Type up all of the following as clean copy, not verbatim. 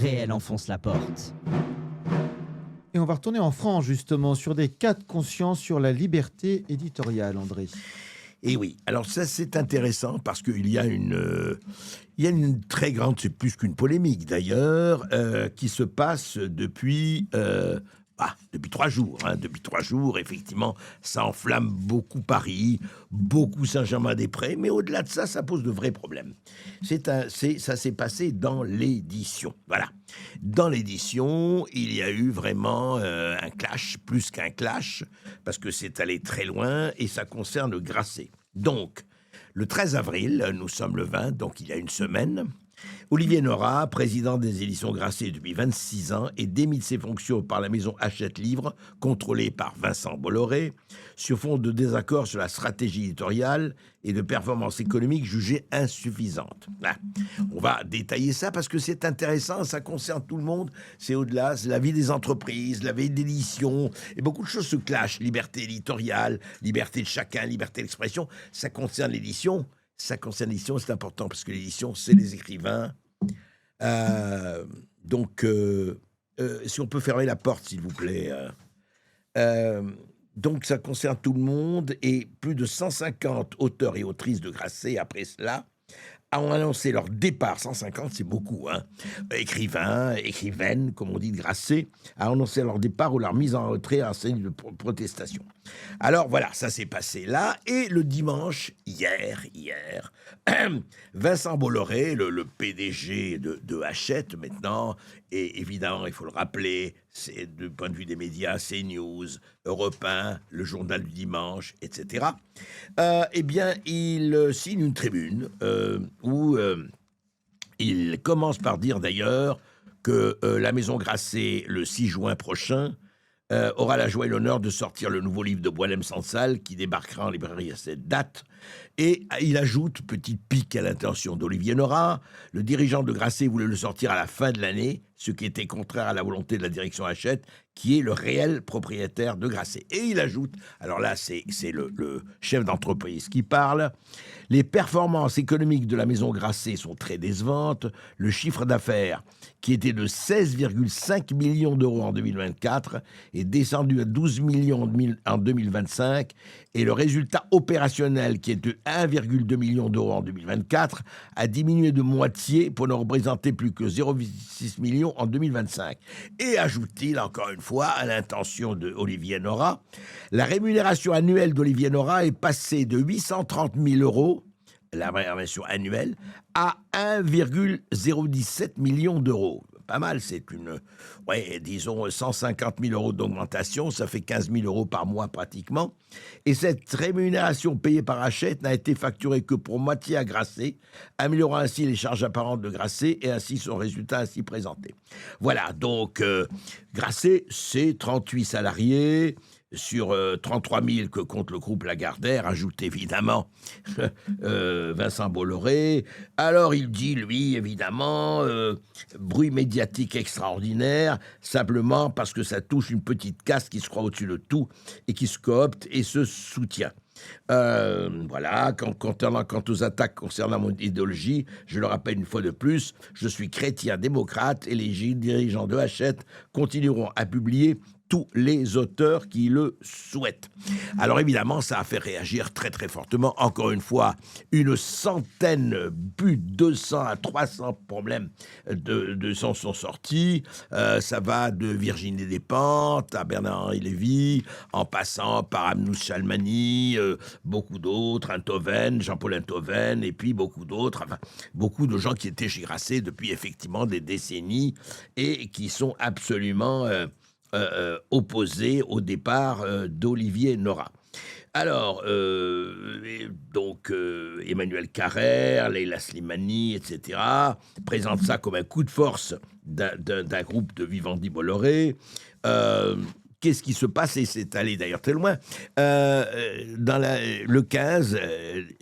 réel enfonce la porte. Et on va retourner en France, justement, sur des cas de conscience sur la liberté éditoriale, André. Et oui, alors ça c'est intéressant parce qu'il y a une très grande, c'est plus qu'une polémique d'ailleurs, qui se passe depuis 3 jours. Depuis 3 jours, effectivement, ça enflamme beaucoup Paris, beaucoup Saint-Germain-des-Prés, mais au-delà de ça, ça pose de vrais problèmes. Ça s'est passé dans l'édition. Voilà. Dans l'édition, il y a eu vraiment un clash, plus qu'un clash, parce que c'est allé très loin et ça concerne Grasset. Donc, le 13 avril, nous sommes le 20, donc il y a une semaine, Olivier Nora, président des éditions Grasset depuis 26 ans, est démis de ses fonctions par la maison Hachette Livre, contrôlée par Vincent Bolloré, sur fond de désaccord sur la stratégie éditoriale et de performances économiques jugées insuffisantes. On va détailler ça parce que c'est intéressant, ça concerne tout le monde, c'est au-delà, c'est la vie des entreprises, la vie d'édition, et beaucoup de choses se clashent, liberté éditoriale, liberté de chacun, liberté d'expression, ça concerne l'édition. Ça concerne l'édition, c'est important, parce que l'édition, c'est les écrivains. Si on peut fermer la porte, s'il vous plaît. Donc, ça concerne tout le monde, et plus de 150 auteurs et autrices de Grasset, après cela, ont annoncé leur départ. 150, c'est beaucoup, Écrivains, écrivaines, comme on dit de Grasset, ont annoncé leur départ ou leur mise en retrait en signe de protestation. Alors voilà, ça s'est passé là, et le dimanche, hier, Vincent Bolloré, le PDG de Hachette maintenant, et évidemment, il faut le rappeler, c'est du point de vue des médias, CNews, Europe 1, le journal du dimanche, etc. Il signe une tribune où il commence par dire d'ailleurs que la maison Grasset, le 6 juin prochain, aura la joie et l'honneur de sortir le nouveau livre de Boualem Sansal qui débarquera en librairie à cette date. Et il ajoute, petite pique à l'intention d'Olivier Nora, le dirigeant de Grasset voulait le sortir à la fin de l'année, ce qui était contraire à la volonté de la direction Hachette, qui est le réel propriétaire de Grasset. Et il ajoute, alors là c'est le chef d'entreprise qui parle, les performances économiques de la maison Grasset sont très décevantes, le chiffre d'affaires qui était de 16,5 millions d'euros en 2024 est descendu à 12 millions en 2025 et le résultat opérationnel qui est de 1,2 million d'euros en 2024 a diminué de moitié pour ne représenter plus que 0,6 millions en 2025. Et ajoute-t-il encore une fois à l'intention de Olivier Nora, la rémunération annuelle d'Olivier Nora est passée de 830 000 euros, la rémunération annuelle, à 1,017 million d'euros. Pas mal, c'est disons 150 000 euros d'augmentation, ça fait 15 000 euros par mois pratiquement. Et cette rémunération payée par Hachette n'a été facturée que pour moitié à Grasset, améliorant ainsi les charges apparentes de Grasset et ainsi son résultat ainsi présenté. Voilà, donc Grasset, c'est 38 salariés, sur 33 000 que compte le groupe Lagardère, ajoute évidemment Vincent Bolloré. Alors il dit, lui, évidemment, bruit médiatique extraordinaire, simplement parce que ça touche une petite caste qui se croit au-dessus de tout et qui se coopte et se soutient. Voilà, quant aux attaques concernant mon idéologie, je le rappelle une fois de plus, je suis chrétien démocrate et les dirigeants de Hachette continueront à publier tous les auteurs qui le souhaitent. Alors évidemment, ça a fait réagir très très fortement. Encore une fois, une centaine, plus de 200 à 300 problèmes de s'en sont sortis. Ça va de Virginie Despentes à Bernard-Henri Lévy, en passant par Amnous Chalmani, beaucoup d'autres, Jean-Paul Enthoven, et puis beaucoup d'autres, enfin, beaucoup de gens qui étaient chez Grasset depuis effectivement des décennies et qui sont absolument opposé au départ d'Olivier Nora. Alors, Emmanuel Carrère, Leila Slimani, etc., présentent ça comme un coup de force d'un groupe de Vivendi Bolloré. Qu'est-ce qui se passe? Et c'est allé d'ailleurs très loin. Le 15,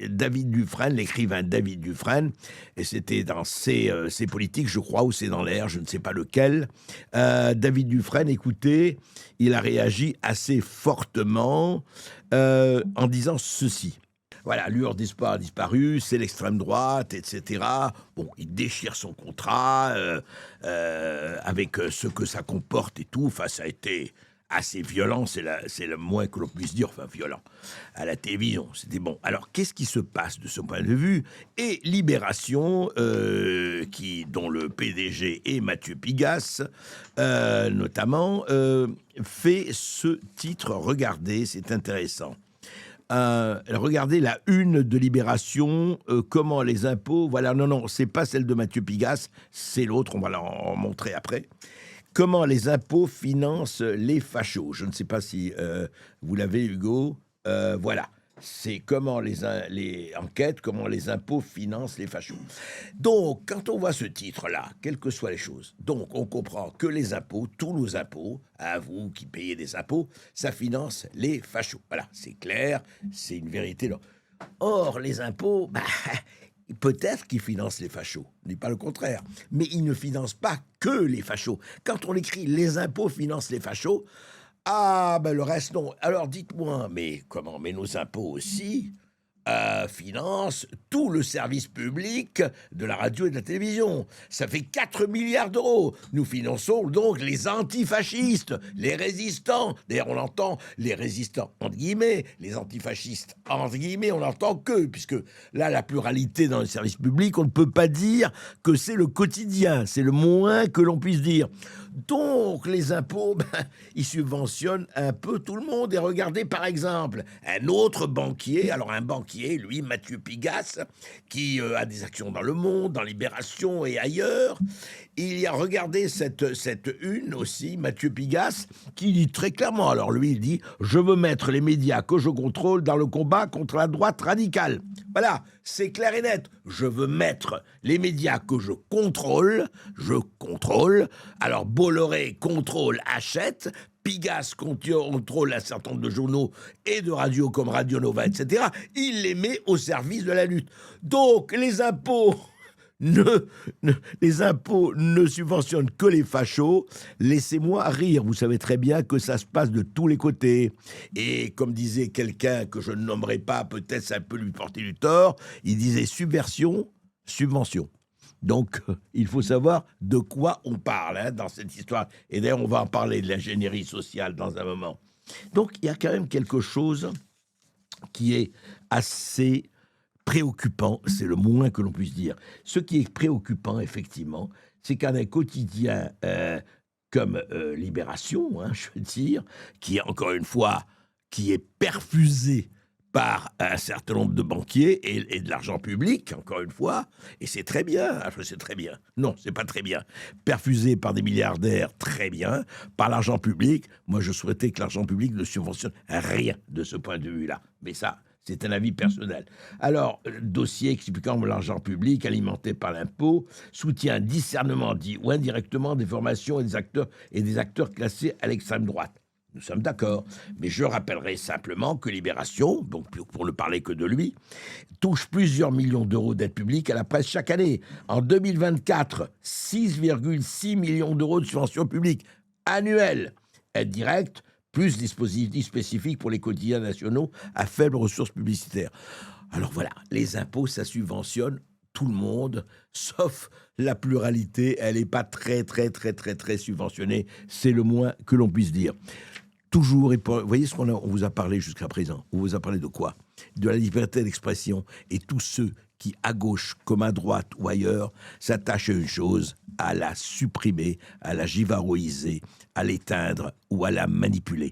David Dufresne, l'écrivain David Dufresne, et c'était dans ses politiques, je crois, ou c'est dans l'air, je ne sais pas lequel. David Dufresne, écoutez, il a réagi assez fortement en disant ceci. voilà, lueur d'espoir a disparu, c'est l'extrême droite, etc. Bon, il déchire son contrat avec ce que ça comporte et tout. Enfin, ça a été assez violent, c'est le moins que l'on puisse dire, enfin violent, à la télévision, c'était bon. Alors, qu'est-ce qui se passe de ce point de vue? Et Libération, dont le PDG est Mathieu Pigasse, notamment, fait ce titre, regardez, c'est intéressant. Regardez la une de Libération, comment les impôts, voilà, non, c'est pas celle de Mathieu Pigasse, c'est l'autre, on va en montrer après. Comment les impôts financent les fachos. Je ne sais pas si vous l'avez, Hugo. Voilà. C'est comment les enquêtes, comment les impôts financent les fachos. Donc, quand on voit ce titre-là, quelles que soient les choses, donc on comprend que les impôts, tous nos impôts, à vous qui payez des impôts, ça finance les fachos. Voilà, c'est clair, c'est une vérité. Or, les impôts, peut-être qu'ils financent les fachos, je ne dis pas le contraire, mais ils ne financent pas que les fachos. Quand on écrit « les impôts financent les fachos », le reste non. Alors dites-moi, mais comment? Mais nos impôts aussi financent tout le service public de la radio et de la télévision. Ça fait 4 milliards d'euros. Nous finançons donc les antifascistes, les résistants. D'ailleurs, on entend les résistants, entre guillemets, les antifascistes, entre guillemets, on n'entend que, puisque là, la pluralité dans le service public, on ne peut pas dire que c'est le quotidien. C'est le moins que l'on puisse dire. Donc, les impôts, ils subventionnent un peu tout le monde. Et regardez, par exemple, un autre banquier, alors un banquier, lui, Mathieu Pigasse, qui a des actions dans Le Monde, dans Libération et ailleurs. Il y a, regardé cette une aussi, Mathieu Pigasse, qui dit très clairement, alors lui, il dit « Je veux mettre les médias que je contrôle dans le combat contre la droite radicale. » Voilà, c'est clair et net. Je veux mettre les médias que je contrôle. Alors, Bolloré contrôle, achète. Pigasse contrôle un certain nombre de journaux et de radios comme Radio Nova, etc. Il les met au service de la lutte. Donc, les impôts ne subventionnent que les fachos. Laissez-moi rire. Vous savez très bien que ça se passe de tous les côtés. Et comme disait quelqu'un que je ne nommerai pas, peut-être ça peut lui porter du tort, il disait subversion, subvention. Donc, il faut savoir de quoi on parle dans cette histoire. Et d'ailleurs, on va en parler de l'ingénierie sociale dans un moment. Donc, il y a quand même quelque chose qui est assez préoccupant, c'est le moins que l'on puisse dire. Ce qui est préoccupant, effectivement, c'est qu'un quotidien comme Libération, je veux dire, qui est encore une fois, qui est perfusé par un certain nombre de banquiers et de l'argent public, encore une fois, et c'est très bien, c'est très bien. Non, c'est pas très bien. Perfusé par des milliardaires, très bien. Par l'argent public, moi je souhaitais que l'argent public ne subventionne rien de ce point de vue-là. Mais ça, c'est un avis personnel. Alors, dossier expliquant l'argent public alimenté par l'impôt soutient discernement dit ou indirectement des formations et des acteurs classés à l'extrême droite. Nous sommes d'accord, mais je rappellerai simplement que Libération, donc pour ne parler que de lui, touche plusieurs millions d'euros d'aide publique à la presse chaque année. En 2024, 6,6 millions d'euros de subventions publiques annuelles. Aide directe, plus dispositifs spécifiques pour les quotidiens nationaux à faibles ressources publicitaires. Alors voilà, les impôts, ça subventionne tout le monde, sauf la pluralité, elle n'est pas très subventionnée, c'est le moins que l'on puisse dire. Toujours, vous voyez ce on vous a parlé jusqu'à présent. On vous a parlé de quoi? De la liberté d'expression. Et tous ceux qui, à gauche comme à droite ou ailleurs, s'attachent à une chose, à la supprimer, à la givaroiser, à l'éteindre ou à la manipuler.